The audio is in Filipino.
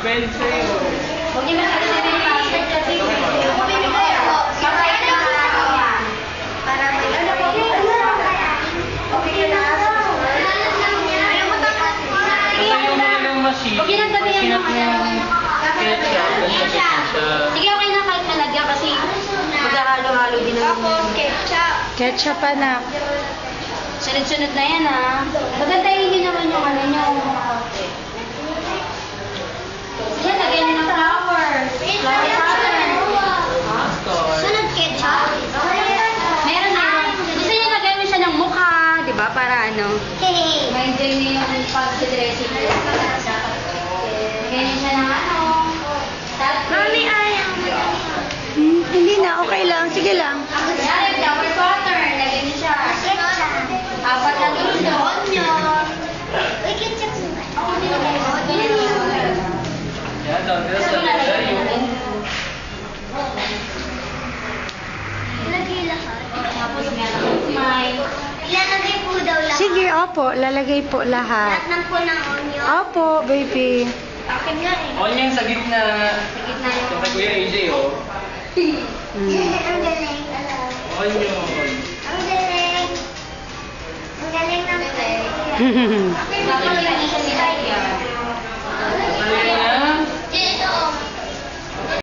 Pwede sa'yo. Huwag niyo masasabi yung password kasi ako bibigay ako. Makain na para may ano po. Okay ka na. Ayaw mo tapos. Patayo mo na lang machine. Huwag yun ang sabihin Sinat mo. mo yung ketchup. Sige, okay na kahit malagyan kasi maghahalo-halo din naman. Tapos ketchup. Ketchup, anak. Sunod-sunod na yan ah. Magandahin niyo naman yung ano nyo. Sige, lagyan niyo ng flour. Flour powder. Sunod ketchup? Meron na. Gusto niyo lagyan mo siya ng mukha, di ba? Para ano? Ma-enjoy niyo yung pag-dressing niyo. Lagyan niyo siya ng ano. Mami, ayaw mo. Hindi na, okay lang. Sige lang. Yan, flour powder. Lagyan niyo siya. Apat na luto. Onion. Uy, ketchup naman. Ako din onion. Yan, doon nila sa layo. Ilagay lahat. Tapos meron may... Ilalagay po daw lahat. Sige, opo. Lalagay po lahat. Lahat ng po ng onion. Opo, baby. Akin nga eh. Onion sa gitna. Sa gitna yung... Ito kay Kuya AJ, oh. Ang galing. Onion. Ang galing. Ang galing ng play. Mm. Papalagyan siya